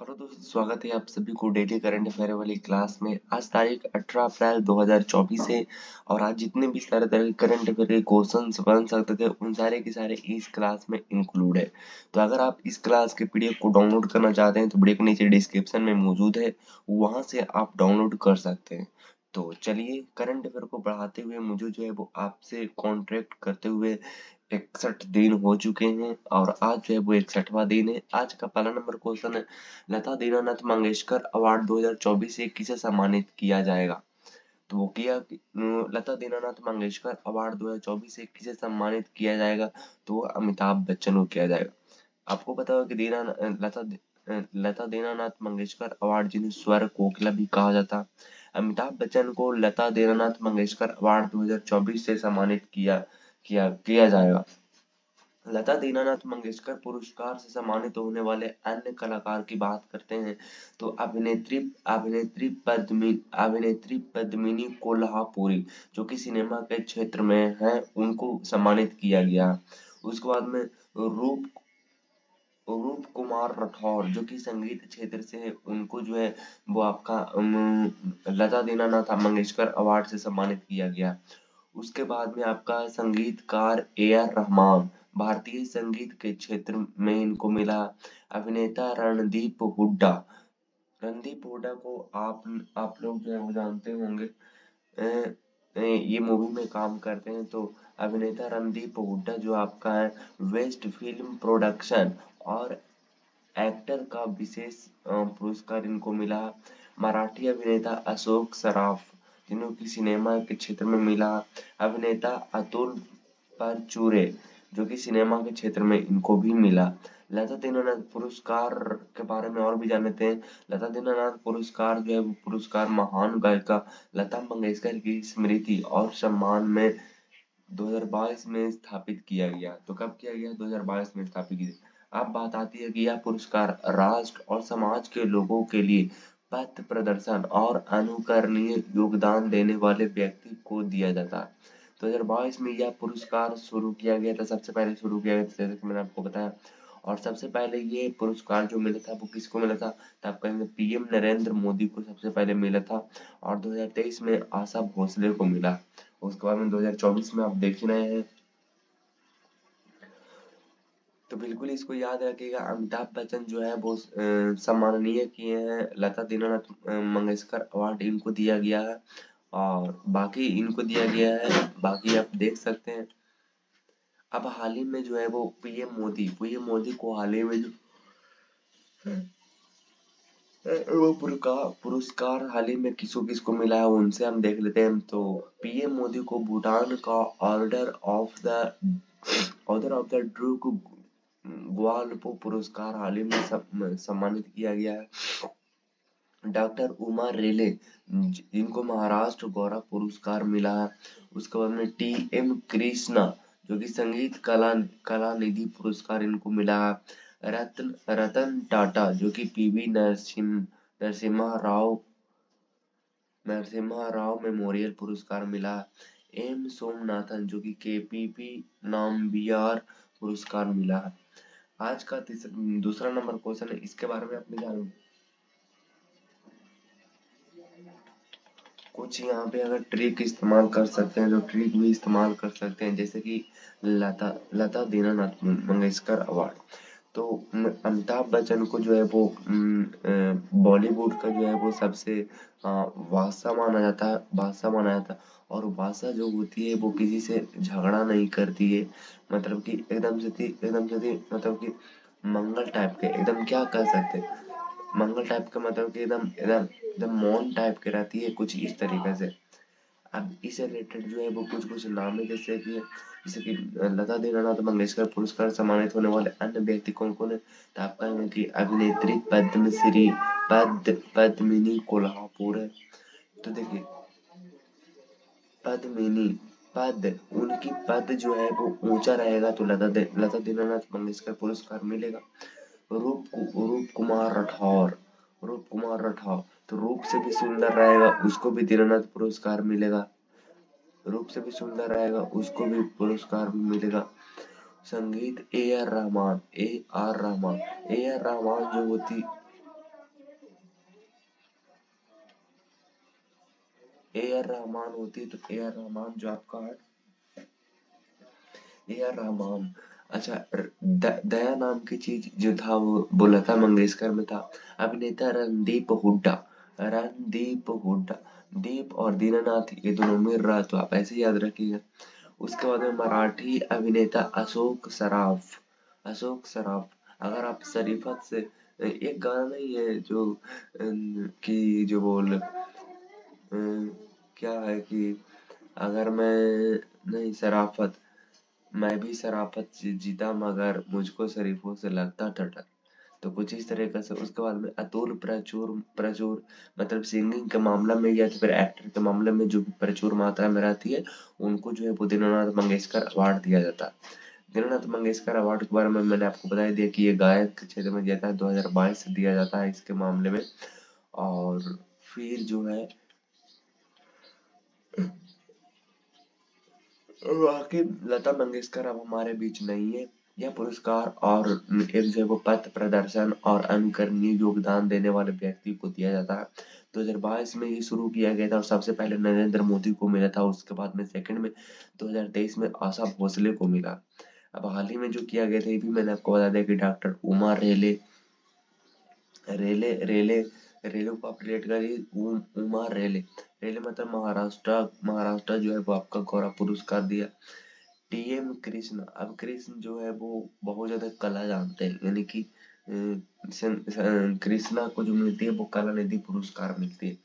Hello दोस्तों, स्वागत है आप सभी को डेली करंट अफेयर वाली क्लास में। आज तारीख 18 अप्रैल 2024 है और आज जितने भी सारे तरह के करंट अफेयर के क्वेश्चंस बन सकते थे उन सारे के सारे इस क्लास में इंक्लूड है। तो अगर आप इस क्लास के पीडीएफ को डाउनलोड करना चाहते हैं तो वीडियो के नीचे डिस्क्रिप्शन में मौजूद है, वहां से आप डाउनलोड कर सकते हैं। तो चलिए, करंट अफेयर को बढ़ाते हुए मुझे जो है वो आपसे कॉन्ट्रैक्ट करते हुए 61 दिन हो चुके हैं और आज जो है वो 61वां दिन है। आज का पहला नंबर क्वेश्चन है, लता दीनानाथ मंगेशकर अवार्ड 2024 से किसे सम्मानित किया जाएगा? तो वो किया लता दीनानाथ मंगेशकर अवार्ड 2024 से किसे सम्मानित किया जाएगा? तो वो अमिताभ बच्चन को किया जाएगा। आपको पता होगा कि लता दीनानाथ मंगेशकर अवार्ड जिन्हें स्वर कोकिला भी कहा जाता, अमिताभ बच्चन को लता दीनानाथ मंगेशकर अवार्ड 2024 से सम्मानित किया जाएगा। लता दीनानाथ मंगेशकर पुरस्कार से सम्मानित होने वाले अन्य कलाकार की बात करते हैं तो अभिनेत्री पद्मिनी कोल्हापुरी जो कि सिनेमा के क्षेत्र में है, उनको सम्मानित किया गया। उसके बाद में रूप रूप कुमार राठौर जो कि संगीत क्षेत्र से है, उनको जो है वो आपका लता दीनानाथ मंगेशकर अवार्ड से सम्मानित किया गया। उसके बाद में आपका संगीतकार ए आर रहमान, भारतीय संगीत के क्षेत्र में इनको मिला। अभिनेता रणदीप हुड्डा को आप लोग जो है वो जानते होंगे। ये मूवी में काम करते हैं। तो अभिनेता रणदीप हुड्डा जो आपका है, वेस्ट फिल्म प्रोडक्शन और एक्टर का विशेष पुरस्कार इनको मिला। मराठी अभिनेता अशोक सराफ जिन्हों की सिनेमा के क्षेत्र में मिला। अभिनेता अतुल परचूरे जो कि सिनेमा के क्षेत्र में इनको भी मिला। लता दीनानाथ पुरस्कार के बारे में और भी जान लेते हैं। लता दीनानाथ पुरस्कार जो है वो पुरस्कार महान गायिका लता मंगेशकर की स्मृति और सम्मान में 2022 में स्थापित किया गया। तो कब किया गया? 2022 में स्थापित किया। अब बात आती है कि यह पुरस्कार राष्ट्र और समाज के लोगों के लिए पथ प्रदर्शन और अनुकरणीय योगदान देने वाले व्यक्ति को दिया जाता है। 2022 में यह पुरस्कार शुरू किया गया था, सबसे पहले शुरू किया गया था जैसे कि मैंने आपको बताया। और सबसे पहले ये पुरस्कार जो मिला था वो किसको मिला था? तो आप कहेंगे पीएम नरेंद्र मोदी को सबसे पहले मिला था और 2023 में आशा भोसले को मिला। उसके बाद में 2024 में आप देख ही रहे हैं। तो बिल्कुल इसको याद रखिएगा, अमिताभ बच्चन जो है वो सम्माननीय किए हैं। लता दीनानाथ मंगेशकर अवार्ड इनको दिया गया है और बाकी इनको दिया गया है, बाकी आप देख सकते हैं। अब हाल ही में जो है वो पीएम मोदी को हाल ही में जो वो पुरस्कार हाल ही में किसको किसको मिला है उनसे हम देख लेते हैं। तो पीएम मोदी को भूटान का ऑर्डर ऑफ द ड्रूक ग्वालपो पुरस्कार हाल ही में सम्मानित किया गया है। डॉक्टर उमा रेले जिनको महाराष्ट्र गौरव पुरस्कार मिला है। उसके बाद में टी एम कृष्णा जो कि संगीत कला निधि पुरस्कार इनको मिला है। रतन टाटा जो कि पीवी नरसिम्हा राव मेमोरियल पुरस्कार मिला। एम सोमनाथन जो कि केपीपी नाम्बियार पुरस्कार मिला। आज का दूसरा नंबर क्वेश्चन है, इसके बारे में आपने जाना कुछ यहाँ पे अगर ट्रिक इस्तेमाल कर सकते हैं तो ट्रिक भी इस्तेमाल कर सकते हैं, जैसे कि लता दीनानाथ मंगेशकर अवार्ड। तो अमिताभ बच्चन को जो है वो बॉलीवुड का जो है वो सबसे बादशाह माना जाता है। और बादशाह जो होती है वो किसी से झगड़ा नहीं करती है, मतलब कि एकदम से थी मतलब कि मंगल टाइप के, एकदम क्या कह सकते हैं, मंगल टाइप का मतलब कि एकदम एकदम एकदम मौन टाइप की रहती है, कुछ इस तरीके से। अब इससे रिलेटेड जो है वो कुछ कुछ नाम है, जैसे कि लता दीनानाथ मंगेशकर पुरस्कार सम्मानित होने वाले अन्य व्यक्ति कौन कौन है? तो आप कहेंगे कि अभिनेत्री पद्मिनी कोल्हापुर है। तो देखिए, पद्मिनी उनकी पद जो है वो ऊंचा रहेगा तो लता दीनानाथ मंगेशकर पुरस्कार मिलेगा। रूप कुमार राठौर तो रूप से भी सुंदर रहेगा, उसको भी दीनानाथ पुरस्कार मिलेगा। रूप से भी सुंदर रहेगा, उसको भी पुरस्कार भी मिलेगा। संगीत ए आर रहमान जो होती ए आर रहमान होती है, तो ए आर रहमान जो आपका है, ए आर रहमान। अच्छा, दया नाम की चीज जो था वो लता मंगेशकर में था। अभिनेता रणदीप हुड्डा, रणदीप हुड्डा, दीप और दीनानाथ ये दोनों मिल रहा, तो आप ऐसे याद रखिएगा। उसके बाद में मराठी अभिनेता अशोक सराफ, अशोक सराफ। अगर आप शरीफत से, एक गाना नहीं है जो कि जो बोल क्या है कि अगर मैं नहीं शराफत, मैं भी शराफत से जीता मगर मुझको शरीफों से लगता डर। तो कुछ इस तरीके से। उसके बाद में अतुल प्रचुर, प्रचुर मतलब सिंगिंग के मामला में या तो फिर एक्टर के मामले में जो भी प्रचुर मात्रा में रहती है, उनको जो है वो दीनानाथ मंगेशकर अवार्ड दिया जाता है। दीनानाथ मंगेशकर अवार्ड के बारे में मैंने आपको बता दिया कि ये गायक के क्षेत्र में दिया था, 2022 से दिया जाता है इसके मामले में। और फिर जो है वाकई लता मंगेशकर अब हमारे बीच नहीं है। यह पुरस्कार और एक जो है वो पथ प्रदर्शन और अनुकरणीय योगदान देने वाले व्यक्ति को दिया जाता है। 2022 में ये शुरू किया गया था और सबसे पहले नरेंद्र मोदी को मिला था, उसके बाद में सेकंड में 2023 में आशा भोसले को मिला। अब हाल ही में जो किया गया था ये भी मैंने आपको बता दिया कि डॉक्टर उमा रेले, रेले रेले रेले को आप रिलेट करिए, उमा रेले, रेले मतलब महाराष्ट्र, महाराष्ट्र जो है वो आपका गौरव पुरस्कार दिया। टीएम कृष्ण, अब कृष्ण जो है वो बहुत ज्यादा कला जानते हैं, यानी कि कृष्णा को जो मिलती है वो कला निधि पुरस्कार मिलती है।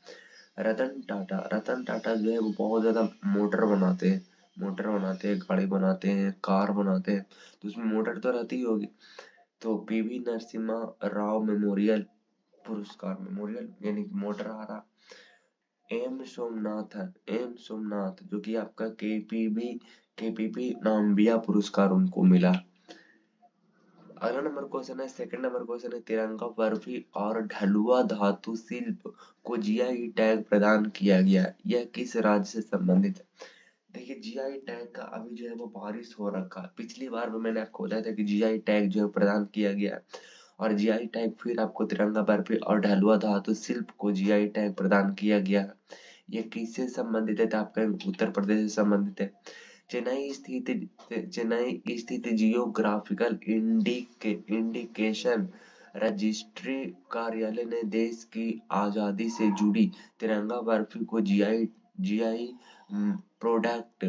रतन टाटा, रतन टाटा जो है वो बहुत ज्यादा मोटर बनाते हैं, मोटर बनाते हैं, गाड़ी बनाते हैं, कार बनाते हैं, तो उसमें मोटर तो रहती ही होगी। तो पीवी नरसिम्हा राव मेमोरियल पुरस्कार, मेमोरियल यानी कि मोटर आ रहा। एम सोमनाथन, एम सोमनाथ जो कि आपका केपीपी नामबिया पुरस्कार उनको मिला। अगला नंबर क्वेश्चन है, सेकंड नंबर क्वेश्चन है, तिरंगा बर्फी और ढलुआ धातु शिल्प को जीआई टैग प्रदान किया गया, यह किस राज्य से संबंधित है? देखिए जीआई टैग का अभी जो है वो बारिश हो रखा है। पिछली बार में मैंने आपको बताया था कि जीआई टैग जो है प्रदान किया गया है, और जीआई टैग फिर आपको तिरंगा बर्फी और ढलुआ धातु शिल्प को जीआई टैग प्रदान किया गया है। ये किससे संबंधित है? तो आपका उत्तर प्रदेश से संबंधित है। चेन्नई स्थित जियोग्राफिकल इंडिकेशन रजिस्ट्री कार्यालय ने देश की आजादी से जुड़ी तिरंगा बर्फी को जीआई प्रोडक्ट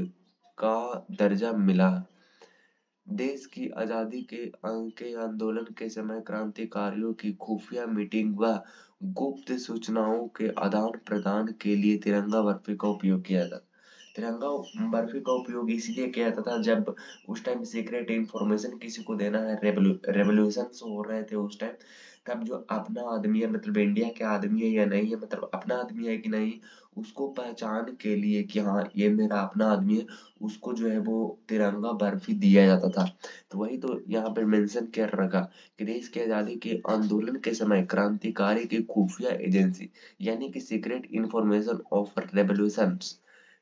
का दर्जा मिला। देश की आजादी के आंदोलन के समय क्रांतिकारियों की खुफिया मीटिंग व गुप्त सूचनाओं के आदान प्रदान के लिए तिरंगा बर्फी का उपयोग किया था। तिरंगा बर्फी का उपयोग इसलिए किया जाता था जब उस टाइम सीक्रेट इंफॉर्मेशन किसी को देना है, रेवोल्यूशन हो रहे थे उस टाइम, तब जो अपना आदमी है, मतलब इंडिया के आदमी है या नहीं है, मतलब अपना आदमी है कि नहीं, उसको पहचान के लिए कि हाँ ये मेरा अपना आदमी है, उसको जो है वो तिरंगा बर्फी दिया जाता था। तो वही तो यहाँ पे मेंशन कर रखा कि देश की आजादी के आंदोलन के समय क्रांतिकारी की खुफिया एजेंसी यानी कि सीक्रेट इंफॉर्मेशन ऑफ रेवोल्यूशंस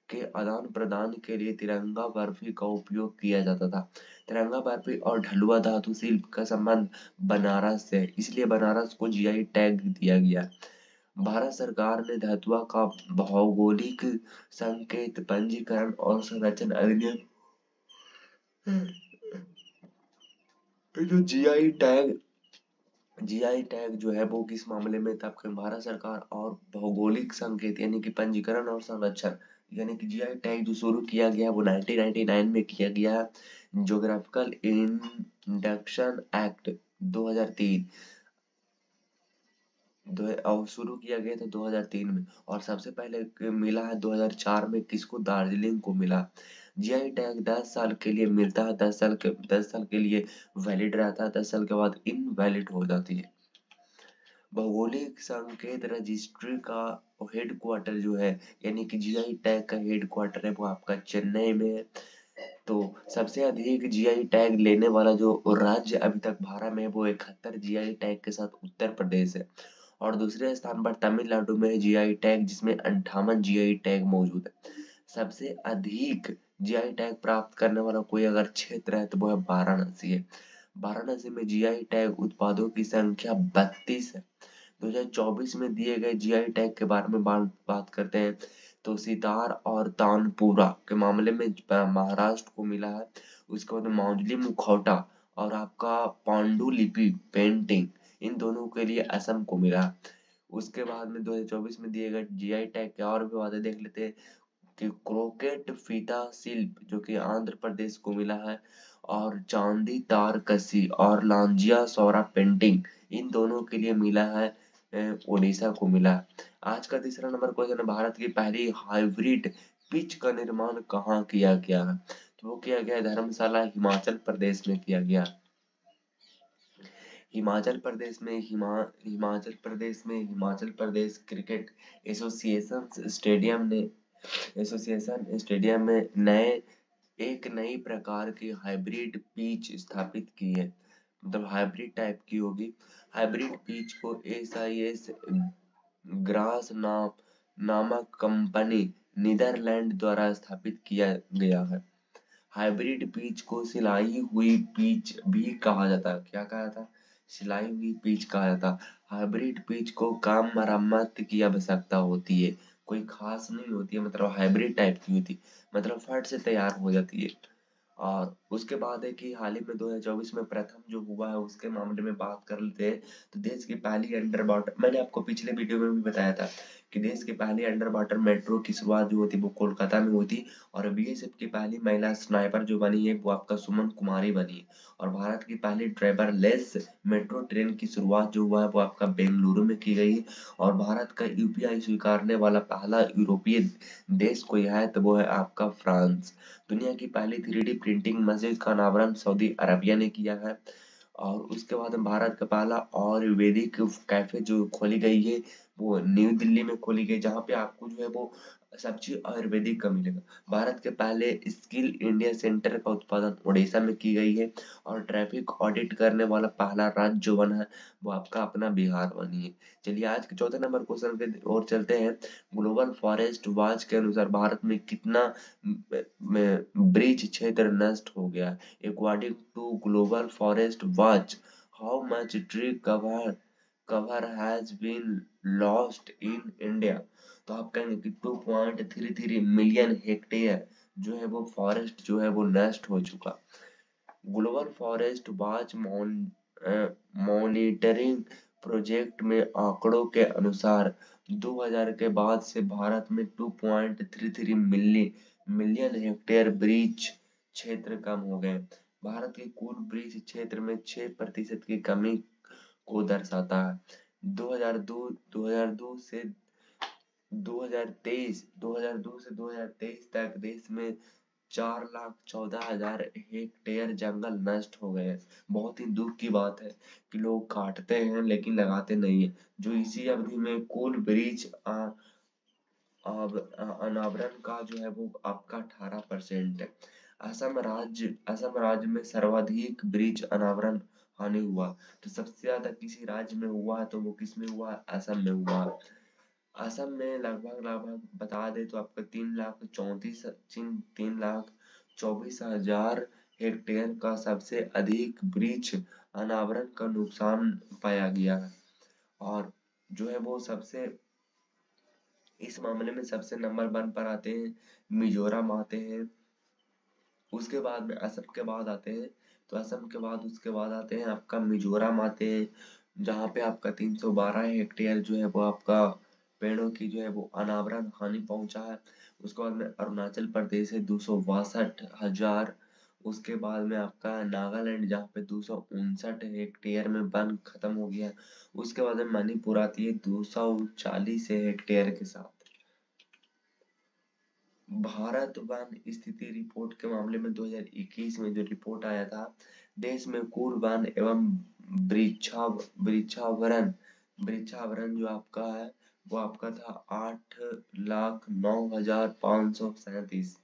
के आदान प्रदान के लिए तिरंगा बर्फी का उपयोग किया जाता था। तिरंगा बर्फी और ढलुआ धातु शिल्प का संबंध बनारस से, इसलिए बनारस को जीआई टैग दिया गया। भारत सरकार ने धातुआ का भौगोलिक संकेत पंजीकरण और संरक्षण अधिनियम, जो जीआई टैग जो है वो किस मामले में था? आपके भारत सरकार और भौगोलिक संकेत यानी कि पंजीकरण और संरक्षण, यानी कि जीआई टैग जो शुरू किया गया वो 1999 में किया गया। ज्योग्राफिकल इंडक्शन एक्ट 2003 और शुरू किया गया था 2003 में, और सबसे पहले मिला है 2004 में, किसको? दार्जिलिंग को मिला। जीआई टैग 10 साल के लिए मिलता है, 10 साल के लिए वैलिड रहता है, 10 साल के बाद इनवैलिड हो जाती है। भौगोलिक संकेत रजिस्ट्री का हेडक्वार्टर जो है, यानी कि जीआई टैग का हेडक्वार्टर है वो आपका चेन्नई में है। तो सबसे अधिक जीआई टैग लेने वाला जो राज्य अभी तक भारत में है वो 71 जीआई टैग के साथ उत्तर प्रदेश है, और दूसरे स्थान पर तमिलनाडु में है जीआई टैग जिसमें 58 जीआई टैग मौजूद है। सबसे अधिक जीआई टैग प्राप्त करने वाला कोई अगर क्षेत्र है तो वो है वाराणसी है। वाराणसी में जीआई टैग उत्पादों की संख्या 32 है। 2024 में दिए गए जीआई टैग के बारे में बात करते हैं। तो सितार और तानपुरा के मामले में महाराष्ट्र को मिला है। उसके बाद माजुली मुखौटा और आपका पांडुलिपि पेंटिंग, इन दोनों के लिए असम को मिला। उसके बाद में 2024 में दिए गए जीआई टैग के और भी वादे देख लेते हैं कि क्रोकेट फीता शिल्प जो कि आंध्र प्रदेश को मिला है, और चांदी तारकसी और लांजिया सौरा पेंटिंग, इन दोनों के लिए मिला है उड़ीसा को मिला है। आज का तीसरा नंबर क्वेश्चन है, भारत की पहली हाइब्रिड पिच का निर्माण कहाँ किया गया है? तो वो किया गया धर्मशाला, हिमाचल प्रदेश में किया गया। Himachal Pradesh cricket association stadium में एक नई प्रकार की हाइब्रिड पिच स्थापित की है, मतलब हाइब्रिड टाइप की होगी। हाइब्रिड पिच को SIS ग्रास नामक कंपनी नीदरलैंड द्वारा स्थापित किया गया है। हाइब्रिड पिच को सिलाई हुई पिच भी कहा जाता है। क्या कहा था? सिलाई हुई पिच कहा जाता है। हाइब्रिड पिच को कम मरम्मत की आवश्यकता होती है, कोई खास नहीं होती है, मतलब हाइब्रिड टाइप की होती, मतलब फट से तैयार हो जाती है। और उसके बाद है कि हाल ही में 2024 में प्रथम जो हुआ है उसके मामले में बात कर लेते हैं। तो देश की पहली अंडर वाटर, मैंने आपको पिछले वीडियो में भी बताया था कि देश की पहली अंडर वाटर मेट्रो की शुरुआत जो होती है वो कोलकाता में हुई थी, और BSF की पहली महिला स्नाइपर जो बनी है वो आपका सुमन कुमारी बनी है। और भारत की पहली ड्राइवरलेस मेट्रो ट्रेन की शुरुआत जो हुआ है वो आपका बेंगलुरु में की गई है। और भारत का UPI स्वीकारने वाला पहला यूरोपीय देश कोई है तो वो है आपका फ्रांस। दुनिया की पहली 3D प्रिंटिंग मस्जिद का अनावरण सऊदी अरबिया ने किया है। और उसके बाद भारत का पहला आयुर्वेदिक कैफे जो खोली गई है वो न्यू दिल्ली में खोली गई, जहाँ पे आपको जो है वो सब चीज आयुर्वेदिक का मिलेगा। भारत के पहले स्किल इंडिया सेंटर का उत्पादन उड़ीसा में की गई है। और ट्रैफिक ऑडिट करने वाला पहला राज्य जो बना है वो आपका अपना बिहार बनी है। चलिए आज के चौथे नंबर क्वेश्चन के ओर चलते हैं। ग्लोबल फॉरेस्ट वॉच के अनुसार भारत में कितना ब्रिज क्षेत्र नष्ट हो गया? According to Global Forest Watch, how much tree cover has been lost in India? तो आप कहेंगे कि 2.33 मिलियन हेक्टेयर जो है वो फॉरेस्ट जो है वो नष्ट हो चुका। Global forest watch monitoring project में आंकड़ों के अनुसार 2000 के बाद से भारत में 2.33 मिलियन हेक्टेयर ब्रिज क्षेत्र कम हो गए। भारत के कुल ब्रिज क्षेत्र में 6% की कमी को दर्शाता है। 2002 से 2023 तक देश में 4,14,000 हेक्टेयर जंगल नष्ट हो गए। बहुत ही दुख की बात है कि लोग काटते हैं लेकिन लगाते नहीं है। जो इसी अवधि में कुल ब्रिज अनावरण का जो है वो आपका 18% है। असम राज्य में सर्वाधिक ब्रिज अनावरण हानि हुआ। तो सबसे ज्यादा किसी राज्य में हुआ तो वो किस में हुआ? असम में हुआ। असम में लगभग बता दे तो आपका 3,24,000 हेक्टेयर का सबसे अधिक ब्रिज अनावरण का नुकसान पाया गया है। और जो है वो सबसे इस मामले में सबसे नंबर 1 पर आते हैं मिजोरम आते हैं। उसके बाद में असम के बाद आते हैं, तो असम के बाद उसके बाद आते हैं आपका मिजोरम आते हैं, जहाँ पे आपका 312 हेक्टेयर जो है वो आपका पेड़ों की जो है वो अनावरण हानि पहुंचा है। उसके बाद में अरुणाचल प्रदेश है 262,000। उसके बाद में आपका नागालैंड जहाँ पे 259 हेक्टेयर में वन खत्म हो गया। उसके बाद में मणिपुर आती है 240 हेक्टेयर के साथ। भारत वन स्थिति रिपोर्ट के मामले में 2021 में जो रिपोर्ट आया था, देश में कुल वन एवं वृक्षावरण जो आपका है वो आपका था 8,09,537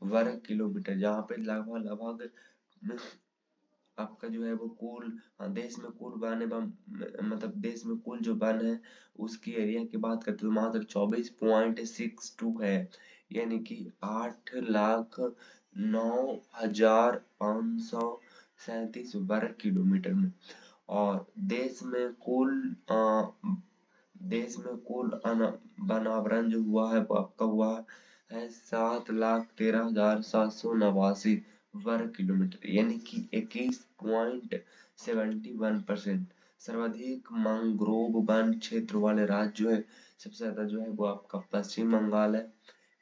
वर्ग किलोमीटर, जहाँ पे लगभग आपका जो है वो कुल देश में कुल वन एवं मतलब देश में कुल जो वन है उसकी एरिया की बात करते तो मात्र 24.62 है, यानी कि 8,09,537 वर्ग किलोमीटर में। और देश में कुल देश में कुल वनावरण जो हुआ है वो आपका हुआ है 7,13,789 वर्ग किलोमीटर, यानी कि 21.71%। सर्वाधिक मैंग्रोव वन क्षेत्र वाले राज्य जो है, सबसे ज्यादा जो है वो आपका पश्चिम बंगाल है,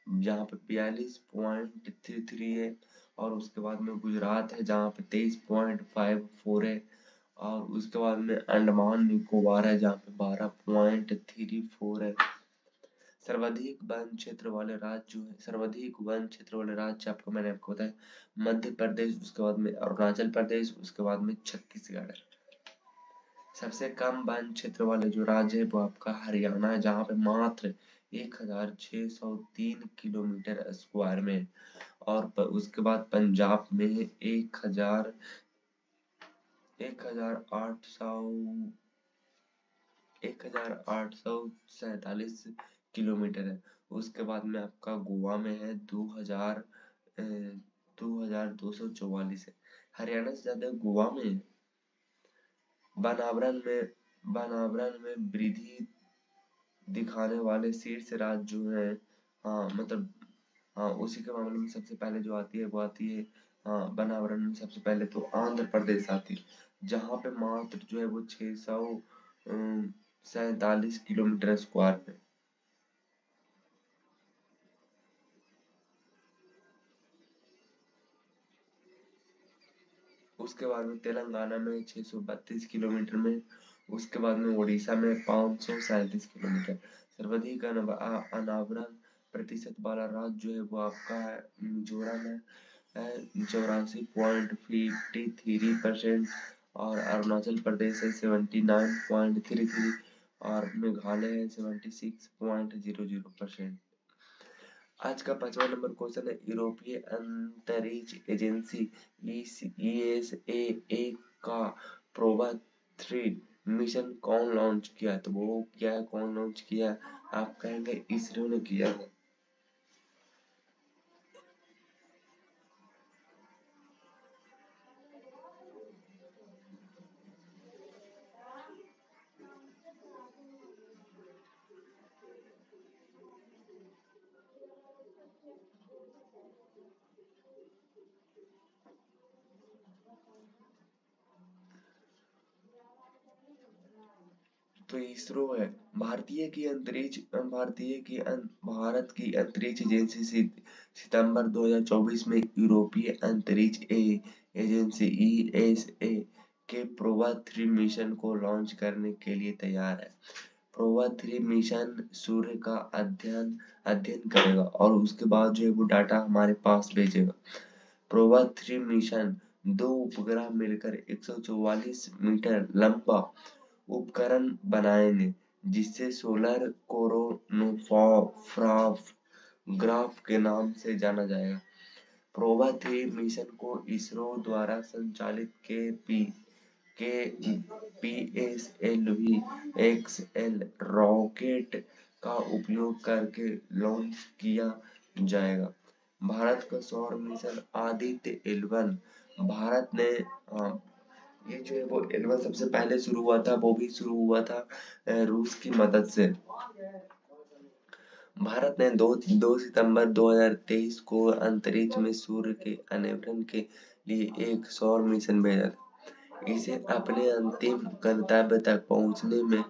जहाँ पे 42.33 है। और उसके बाद में गुजरात है जहाँ पे 23.54 है। और उसके बाद में अंडमान निकोबार है जहाँ पे 12.34 है। सर्वाधिक वन क्षेत्र वाले राज्य जो है, सर्वाधिक वन क्षेत्र वाले राज्य आपको मैंने आपको बताया मध्य प्रदेश, उसके बाद में अरुणाचल प्रदेश, उसके बाद में छत्तीसगढ़ है। सबसे कम वन क्षेत्र वाले जो राज्य है वो आपका हरियाणा है, जहाँ पे मात्र 1603 किलोमीटर स्क्वायर में। और उसके बाद पंजाब में 1847 किलोमीटर है। उसके बाद में आपका गोवा में है 2244 है। हरियाणा से ज्यादा गोवा में है। वनावरण में वृद्धि दिखाने वाले शीर्ष राज्य जो है, हाँ मतलब, हाँ उसी के मामले में सबसे पहले जो आती है वो आती है, हाँ वनावरण में सबसे पहले तो आंध्र प्रदेश आती है, जहाँ पे मात्र जो है वो 647 किलोमीटर स्क्वायर में। उसके बाद में तेलंगाना में 632 किलोमीटर में। उसके बाद में उड़ीसा में 537 किलोमीटर। सर्वाधिक अनावरण प्रतिशत वाला राज्य जो है वो आपका है मिजोरम है 84.53%। और अरुणाचल प्रदेश है 79.33। और मेघालय है 76.00%। आज का 5वां नंबर क्वेश्चन है, यूरोपीय अंतरिक्ष एजेंसी ईएसए का प्रोबा 3 मिशन कौन लॉन्च किया है? तो वो क्या है, कौन लॉन्च किया है? आप कहेंगे इसरो ने किया है। तो इसरो है। भारत की अंतरिक्ष एजेंसी सितंबर 2024 में यूरोपीय अंतरिक्ष एजेंसी ईएसए के प्रोबा 3 मिशन को लॉन्च करने के लिए तैयार है। प्रोबा 3 मिशन सूर्य का अध्ययन अध्ययन करेगा और उसके बाद जो है वो डाटा हमारे पास भेजेगा। प्रोबा 3 मिशन 2 उपग्रह मिलकर 144 मीटर लंबा उपकरण बनाएंगे, जिसे सोलर कोरोनोग्राफ के नाम से जाना जाएगा। प्रोबा 3 मिशन को इसरो द्वारा संचालित के पीएसएलवी एक्सएल रॉकेट का उपयोग करके लॉन्च किया जाएगा। भारत का सौर मिशन आदित्य 11 भारत ने, ये जो है वो 11 सबसे पहले शुरू हुआ था, वो भी शुरू हुआ था रूस की मदद से। भारत ने 2 सितंबर 2023 को अंतरिक्ष में सूर्य के अन्वेषण के लिए एक सौर मिशन भेजा था। इसे अपने अंतिम गंतव्य तक पहुंचने में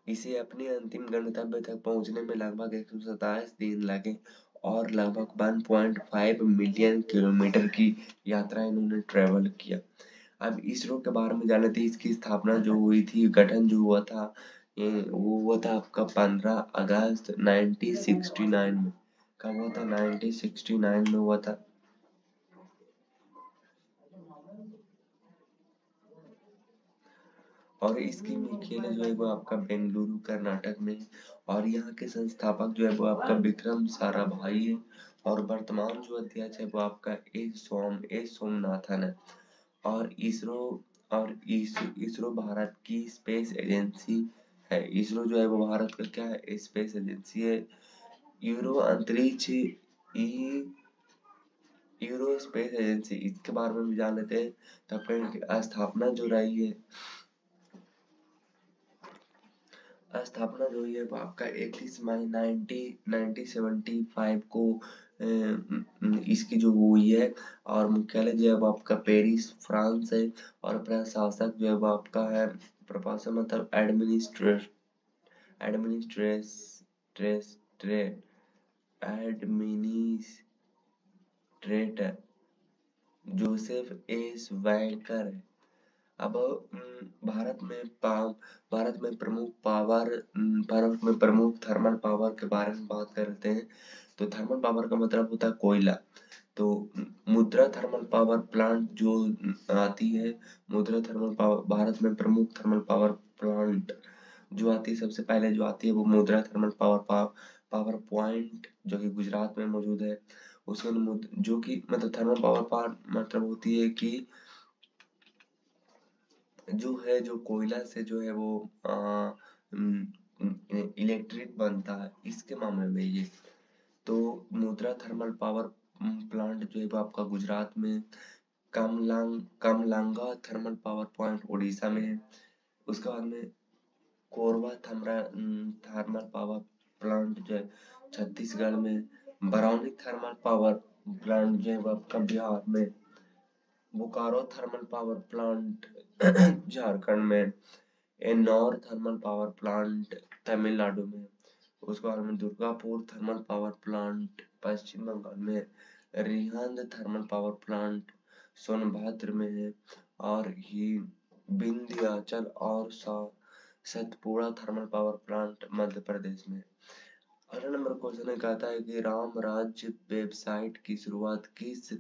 इसे अपने अंतिम गंतव्य तक पहुंचने में लगभग 127 दिन लगे और लगभग 1.5 मिलियन किलोमीटर की यात्रा इन्होंने ट्रेवल किया। अब इसरो के बारे में जाने थे। इसकी स्थापना जो हुई थी, गठन जो हुआ था, वो हुआ था आपका 15 अगस्त 1969 में। कब हुआ था? 1969 में हुआ था। और इसकी मुख्यालय जो है वो आपका बेंगलुरु कर्नाटक में है। और यहाँ के संस्थापक जो है वो आपका विक्रम साराभाई है। और वर्तमान जो अध्यक्ष है वो आपका एस सोमनाथन है। और इसरो भारत की स्पेस एजेंसी है। इसरो जो है वो भारत का क्या है, स्पेस एजेंसी है। यूरो अंतरिक्ष यूरो स्पेस एजेंसी, इसके बारे में भी जान लेते हैं। तो आपका स्थापना जो रही है, स्थापना जो हुई है वो आपका 31 मई 1975 को इसकी जो हुई है। और मुख्यालय जो है वो आपका पेरिस फ्रांस है। और प्रशासक जो है वो आपका है, प्रशासन मतलब एडमिनिस्ट्रेटर जोसेफ एस वैंकर है। अब भारत में प्रमुख थर्मल पावर के बारे में बात करते हैं। तो थर्मल पावर का मतलब होता है कोयला। तो मुद्रा थर्मल पावर प्लांट जो आती है, मुद्रा थर्मल पावर भारत में प्रमुख थर्मल पावर प्लांट जो आती है, सबसे पहले जो आती है वो मुद्रा थर्मल पावर पॉइंट जो कि गुजरात में मौजूद है। उसमें जो कि मतलब थर्मल पावर मतलब होती है कि जो कोयला से जो है वो इलेक्ट्रिक बनता है, इसके मामले में ये। तो मुद्रा थर्मल पावर प्लांट जो है वो आपका गुजरात में, कमलांगा थर्मल पावर पॉइंट उड़ीसा में है। उसके बाद में कोरबा थर्मल पावर प्लांट जो है छत्तीसगढ़ में। बरौनी थर्मल पावर प्लांट जो है वो आपका बिहार में। Bokaro thermal power plant Jharkhand में। Ennore thermal power plant Tamil Nadu में। उसके बाद में Durgapur thermal power plant Paschim Bangal में। Rihand thermal power plant Sonbhadra में है। और ये विंध्याचल और Satpura thermal power plant Madhya Pradesh में। अगला नंबर क्वेश्चन है, कहता है कि राम राज्य वेबसाइट की शुरुआत किस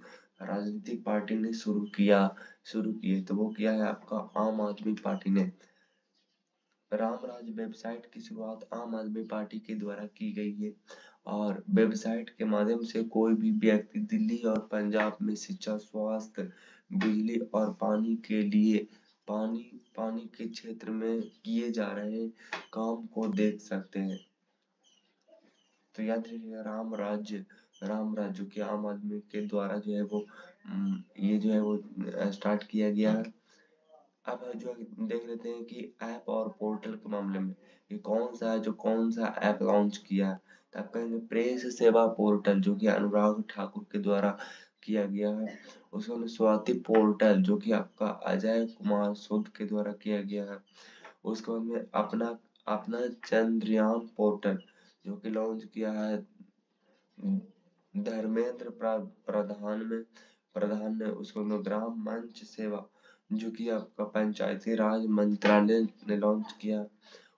राजनीतिक पार्टी ने शुरू की है? तो वो किया है आपका आम आदमी पार्टी ने। राम राज्य वेबसाइट की शुरुआत आम आदमी पार्टी के द्वारा की गई है। और वेबसाइट के माध्यम से कोई भी व्यक्ति दिल्ली और पंजाब में शिक्षा, स्वास्थ्य, बिजली और पानी के लिए पानी के क्षेत्र में किए जा रहे काम को देख सकते हैं। तो याद रखिएगा राम राज्य के आम आदमी के द्वारा जो है वो ये जो है वो स्टार्ट किया गया है। अब जो देख लेते हैं कि ऐप और पोर्टल के मामले में ये कौन सा ऐप लॉन्च किया है। तो आप कहेंगे प्रेस सेवा पोर्टल, जो कि अनुराग ठाकुर के द्वारा किया गया है। उसके बाद स्वाति पोर्टल जो कि आपका अजय कुमार सूद के द्वारा किया गया है। उसके बाद में अपना अपना चंद्रयान पोर्टल जो कि लॉन्च किया है धर्मेंद्र प्रधान ने। उसको ग्राम मंच सेवा जो कि आपका पंचायती राज मंत्रालय ने लॉन्च किया।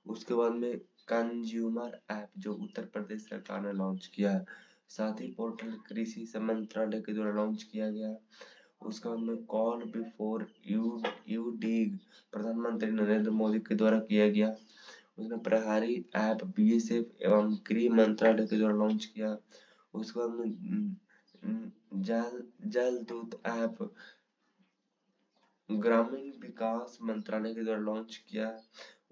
उसके बाद में कंज्यूमर ऐप जो उत्तर प्रदेश सरकार ने लॉन्च किया है। साथ ही पोर्टल कृषि मंत्रालय के द्वारा लॉन्च किया गया। उसके बाद में कॉल बिफोर यू डिग प्रधानमंत्री नरेंद्र मोदी के द्वारा किया गया। उसने प्रहरी ऐप बीएसएफ एवं गृह मंत्रालय के द्वारा लॉन्च किया। उसके बाद में जल दूत ऐप ग्रामीण विकास मंत्रालय के द्वारा लॉन्च किया।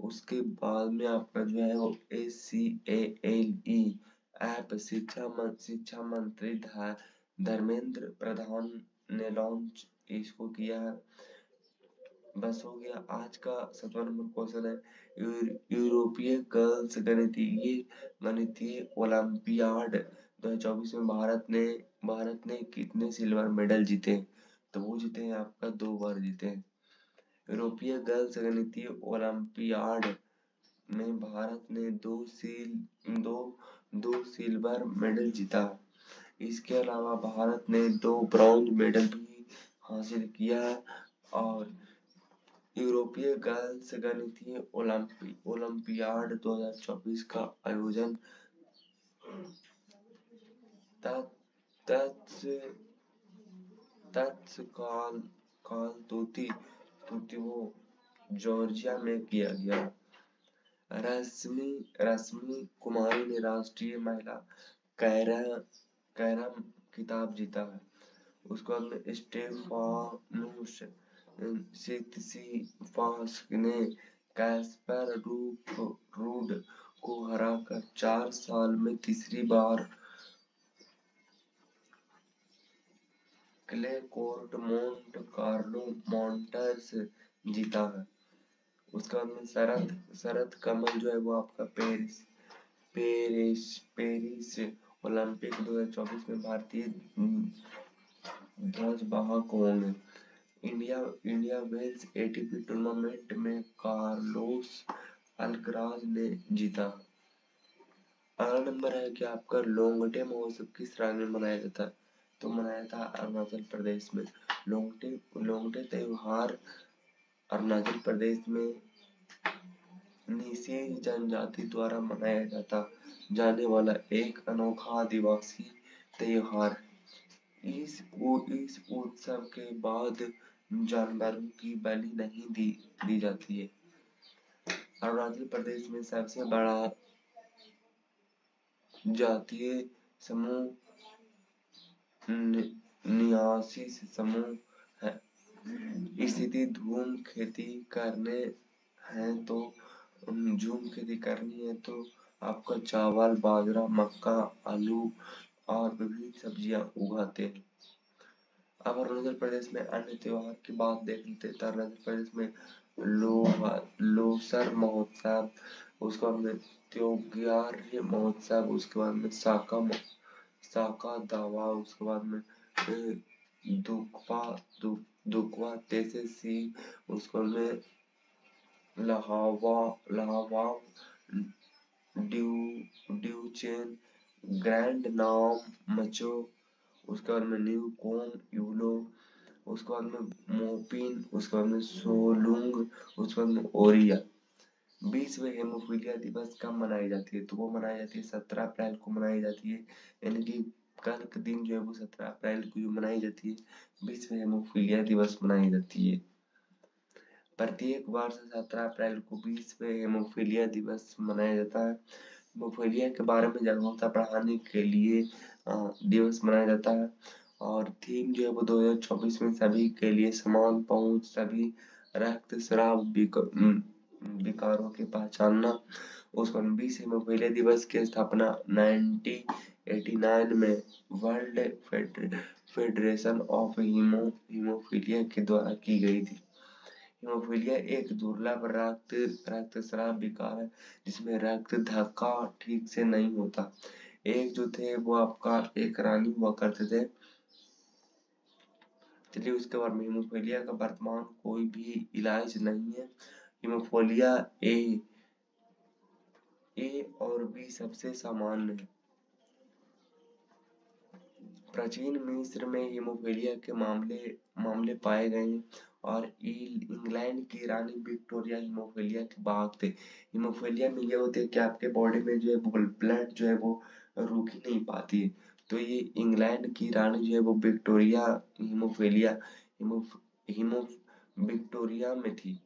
उसके बाद में आपका जो है वो ACALE ऐप शिक्षा मंत्री धर्मेंद्र प्रधान ने लॉन्च इसको किया है। बस हो गया। आज का 7वां नंबर क्वेश्चन है, यूरोपीय गर्ल्स गणितीय ओलंपियाड 2024 में भारत ने कितने सिल्वर मेडल जीते? तो वो जीते हैं आपका 2 बार जीते हैं। यूरोपीय गर्ल्स गणितीय ओलंपियाड में भारत ने दो सिल्वर मेडल जीता। इसके अलावा भारत ने 2 ब्रॉन्ज मेडल भी हासिल किया। और यूरोपीय गर्ल्स गणितीय ओलंपियाड 2024 का आयोजन तत्काल तूतिको जॉर्जिया में किया गया। रश्मि कुमारी ने राष्ट्रीय महिला कैरम खिताब जीता है। उसके बाद में स्टेफानोस सित्सिपास ने कैस्पर रूड को हराकर 4 साल में तीसरी बार क्ले कोर्ट मोंट कार्लो मॉन्टर्स जीता है। उसके बाद में शरद कमल जो है वो आपका पेरिस ओलंपिक 2024 में भारतीय ध्वजवाहक होंगे। इंडिया वेल्स एटीपी टूर्नामेंट में कार्लोस अल्कराज ने जीता। अगला नंबर है कि आपका लोंगटे महोत्सव किस राज्य में मनाया जाता है? तो मनाया था अरुणाचल प्रदेश में। लोंगटे त्योहार अरुणाचल प्रदेश में नीसी जनजाति द्वारा मनाया जाने वाला एक अनोखा आदिवासी त्योहार है। इस उत्सव के बाद जानवरों की बलि नहीं दी जाती है। अरुणाचल प्रदेश में सबसे बड़ा जातीय समूह निवासी समूह है। स्थिति झूम खेती करनी है तो आपका चावल, बाजरा, मक्का, आलू और विभिन्न सब्जियां उगाते हैं। अब अरुणाचल प्रदेश में अन्य त्योहार की बात देख लेते हैं। अरुणाचल प्रदेश में लोसर महोत्सव, उसके बाद में त्योग्यार्य महोत्सव, उसके बाद में साका दावा, उसके बाद में दुखवा तेसेसी, उसके बाद में लहावा ड्यूचेन, ग्रैंड नाम मचो, उसके बाद में न्यू कोम यूलो, उसके बाद में मोपिन, उसके बाद में सोलुंग, उसके बाद में ओरिया। विश्व हेमोफीलिया दिवस कब मनाई जाती है? तो वो मनाई जाती है 17 अप्रैल को मनाई जाती है। यानी कि कल के दिन जो है वो 17 अप्रैल को जो मनाई जाती है विश्व हेमोफीलिया दिवस मनाई जाती है। प्रत्येक वर्ष 17 अप्रैल को विश्व हेमोफीलिया दिवस मनाया जाता है। हेमोफीलिया के बारे में जागरूकता बढ़ाने के लिए दिवस मनाया जाता है। और थीम जो है वो 2024 में सभी के लिए समान पहुंच, सभी रक्तस्राव विकारों की पहचानना। उसको विश्व हेमोफीलिया दिवस की स्थापना 1989 में वर्ल्ड फेडरेशन ऑफ हीमोफीलिया के द्वारा की गई थी। हीमोफीलिया एक दुर्लभ रक्तस्राव विकार है जिसमें रक्त धक्का ठीक से नहीं होता। एक जो थे वो आपका एक रानी हुआ करते थे। चलिए उसके बाद में हीमोफीलिया का वर्तमान कोई भी इलाज नहीं है। हीमोफीलिया ए और बी सबसे सामान्य है। प्राचीन मिस्र में हीमोफीलिया के मामले पाए गए हैं और इंग्लैंड की रानी विक्टोरिया हीमोफीलिया के बाग थे। हीमोफीलिया में ये होते है कि आपके बॉडी में जो है ब्लड जो है वो रुक ही नहीं पाती है। तो ये इंग्लैंड की रानी जो है वो विक्टोरिया हीमोफीलिया विक्टोरिया में थी,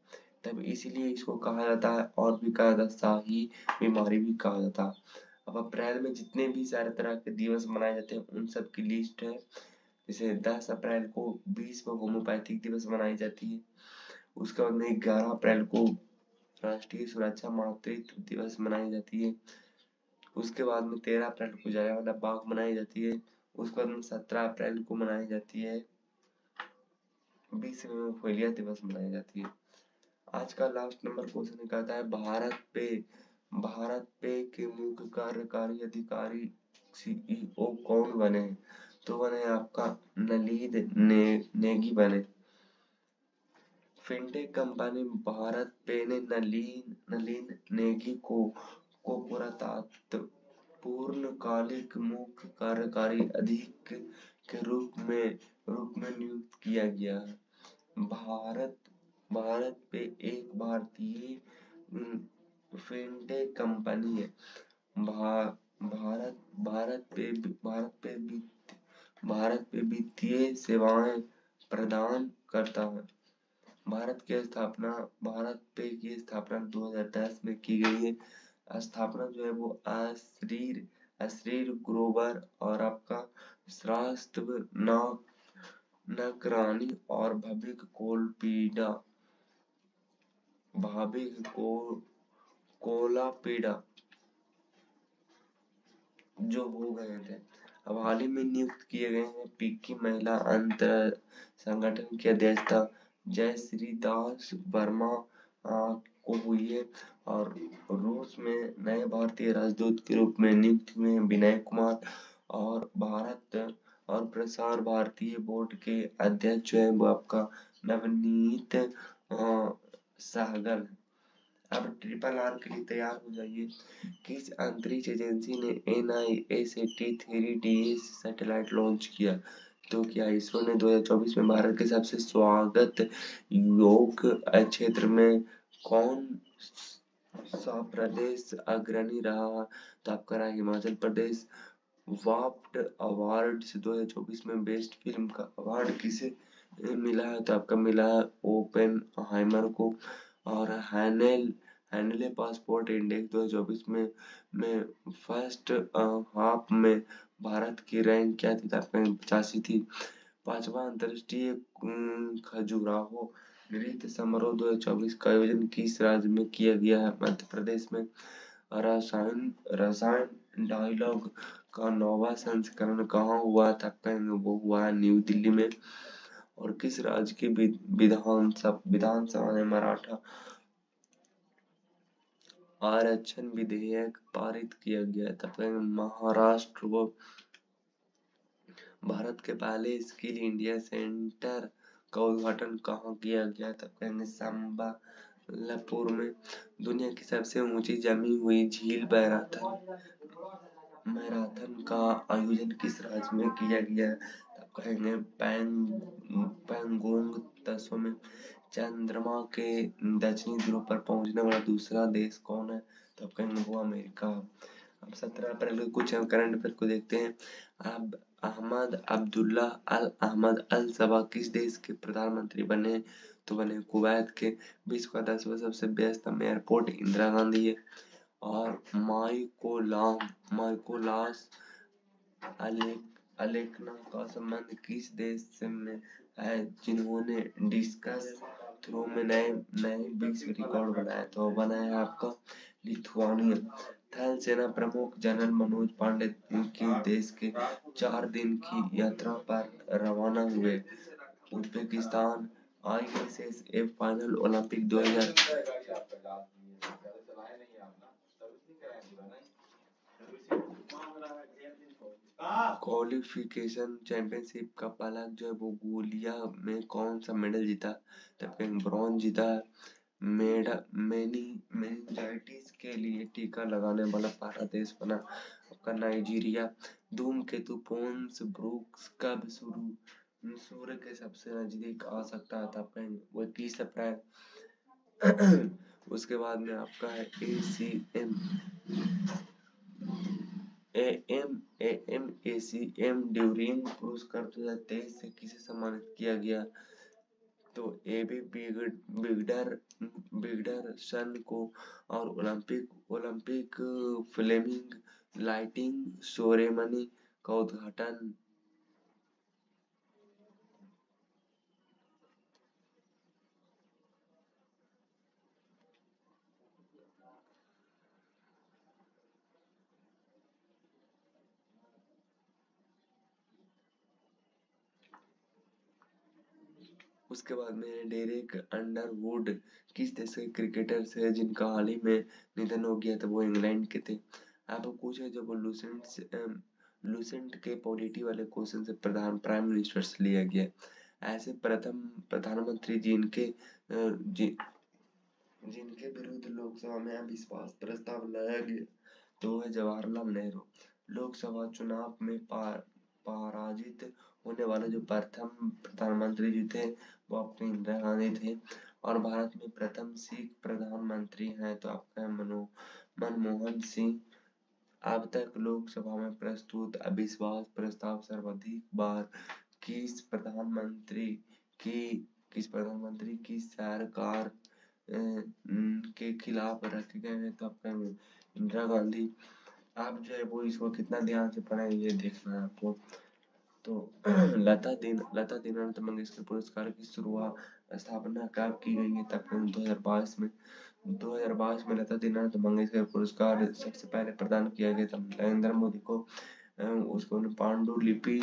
तब इसीलिए इसको कहा जाता है। और भी कहा जाता है शाही बीमारी भी कहा जाता है। अब अप्रैल में जितने भी सारे तरह के दिवस मनाए जाते हैं उन सब की लिस्ट है। जैसे 10 अप्रैल को विश्व होम्योपैथिक दिवस मनाई जाती है। उसके बाद में 11 अप्रैल को राष्ट्रीय सुरक्षा मातृत्व दिवस मनाई जाती है। उसके बाद में 13 अप्रैल को जलियांवाला बाग मनाई जाती है। उसके बाद में 17 अप्रैल को मनाई जाती है विश्व हेमोफीलिया दिवस मनाई जाती है। आज का लास्ट नंबर क्वेश्चन कहता है भारत पे के मुख्य कार्यकारी अधिकारी सीईओ कौन बने? तो बने आपका नलीन नेगी बने। फिनटेक कंपनी भारत पे ने नलीन नेगी को पूर्णकालिक मुख्य कार्यकारी अधिकारी के रूप में नियुक्त किया गया है। भारत पे एक भारतीय फिनटेक कंपनी है। भारत पे वित्तीय सेवाएं प्रदान करता है। भारत पे की स्थापना 2010 में की गई है। स्थापना जो है वो अश्रीर ग्रोवर और आपका श्रास्व नकरानी और भविक कोलपीडा भाभी को कोला पीड़ा जो हो गए थे। अब हाल ही में नियुक्त किए गए हैं फिक्की महिला अंतर संगठन की अध्यक्षता जयश्री दास वर्मा को हुई है। और रूस में नए भारतीय राजदूत के रूप में नियुक्त हुए हैं विनय कुमार। और भारत और प्रसार भारतीय बोर्ड के अध्यक्ष जो है वो आपका नवनीत सहगल। अब ट्रिपल आर के लिए तैयार हो जाइए। किस अंतरिक्ष एजेंसी ने NIST-3DS सैटेलाइट लॉन्च किया? तो क्या इसरो ने 2024 में भारत के सबसे स्वागत योग्य क्षेत्र में कौन सा प्रदेश अग्रणी रहा? तो आपका रहा हिमाचल प्रदेश। वाफ्ट अवार्ड्स 2024 में बेस्ट फिल्म का अवार्ड किसे मिला है? तो आपका मिला है ओपेनहाइमर को। और हैनेले पासपोर्ट इंडेक्स 2024 में फर्स्ट हाफ में भारत की रैंक क्या थी? तो आपका 85 थी। 5वां अंतर्राष्ट्रीय खजुराहो नृत्य समारोह 2024 का आयोजन किस राज्य में किया गया है? मध्य प्रदेश में। रसायन डायलॉग का 9वां संस्करण कहाँ हुआ था? वो हुआ है न्यू दिल्ली में। और किस राज्य की विधानसभा ने मराठा आरक्षण विधेयक पारित किया गया था? महाराष्ट्र। वो भारत के पहले स्किल इंडिया सेंटर का उद्घाटन कहाँ किया गया था? संबलपुर में। दुनिया की सबसे ऊंची जमी हुई झील मैराथन का आयोजन किस राज्य में किया गया है? आप कहेंगे पैंगोंग त्सो में। चंद्रमा के दक्षिणी ध्रुव पर पहुंचने वाला दूसरा देश कौन है? तो आप कहेंगे वो अमेरिका। अब 17 अप्रैल को कुछ करंट अफेयर को देखते हैं। अब अहमद अब्दुल्ला अल अहमद अल सबा किस देश के प्रधानमंत्री बने? तो बने कुवैत के। विश्व का 10वां सबसे व्यस्तम एयरपोर्ट इंदिरा गांधी है। और माइकोलास अलेक्ना का संबंध किस देश से में है जिन्होंने डिस्कस थ्रो में नए नए विश्व रिकॉर्ड बनाया? तो बना है आपका लिथुआनिया। थल सेना प्रमुख जनरल मनोज पांडे के देश के 4 दिन की यात्रा पर रवाना हुए। Uzbekistan. ISSF final Olympic 2000 qualification championship का पहला जो है वो गोलिया में कौन सा मेडल जीता? तब ब्रॉन्ज जीता। मेनिंजाइटिस के लिए टीका लगाने वाला पहला देश बना आपका नाइजीरिया। धूमकेतु पोन्स ब्रूक्स कब सूर्य के सबसे नजदीक आ सकता है? तब वो 30 अप्रैल। उसके बाद में आपका है ACM ड्यूरिंग पुरस्कार 2023 से किसे सम्मानित किया गया? तो AB बिगडरसन को। और ओलंपिक फ्लेमिंग लाइटिंग सेरेमनी का उद्घाटन उसके बाद में डेरेक अंडरवुड किस देश के क्रिकेटर से जिनका हाल ही में निधन हो गया था? वो इंग्लैंड के थे। आपको कुछ है जब लूसेंट के पॉलिटी वाले क्वेश्चन से प्राइम मिनिस्टर से लिया गया। ऐसे प्रथम प्रधानमंत्री जिनके विरुद्ध लोकसभा में अविश्वास प्रस्ताव लाया गया तो है जवाहरलाल नेहरू। लोकसभा चुनाव में पराजित होने वाले जो प्रथम प्रधानमंत्री जी थे वो आपके इंदिरा गांधी थे। और भारत में प्रथम सिख प्रधानमंत्री हैं तो आपका मनमोहन सिंह। अब तक लोकसभा में प्रस्तुत अविश्वास प्रस्ताव सर्वाधिक बार किस प्रधानमंत्री की सरकार के खिलाफ रखे गए हैं? तो आपका इंदिरा गांधी। आप जो है वो इसको कितना ध्यान से पढ़ें ये देखना है आपको। तो लता दीनानाथ मंगेशकर पुरस्कार की शुरुआत स्थापना कब की गई है? तब 2022 में। 2022 में लता दीनानाथ मंगेशकर पुरस्कार सबसे पहले प्रदान किया गया था नरेंद्र मोदी को। उसको पांडुलिपि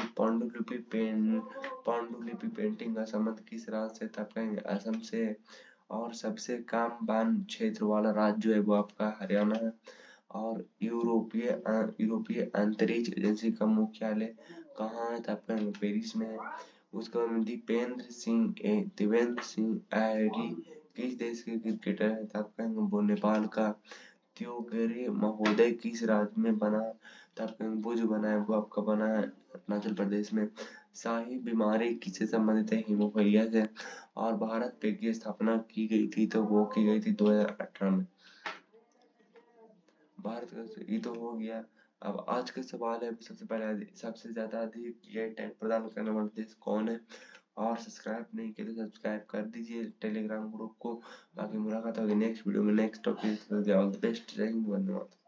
पेंटिंग का संबंध किस राज्य से? तब कहेंगे असम से। और सबसे कम वन क्षेत्र वाला राज्य जो है वो आपका हरियाणा है। और यूरोपीय अंतरिक्ष एजेंसी का मुख्यालय कहाँ है? तो आपका पेरिस में है। उसके बाद देवेंद्र सिंह ऐरी किस देश के क्रिकेटर है? तो आपका वो नेपाल का। त्योगरे महोदय किस राज्य में बना? तो आपका वो जो बना है वो आपका बना है अरुणाचल प्रदेश में। शाही बीमारी किससे संबंधित है? हीमोफीलिया से। और भारत पे की स्थापना की गई थी तो वो की गई थी 2018 में। भारत का ये तो हो गया। अब आज का सवाल है सबसे ज्यादा अधिक ये टैग प्रदान करने वाला देश कौन है? और सब्सक्राइब नहीं किया तो सब्सक्राइब कर दीजिए टेलीग्राम ग्रुप को। बाकी मुलाकात होगी नेक्स्ट वीडियो में next topic. All the best. जय हिंद, वंदे मातरम।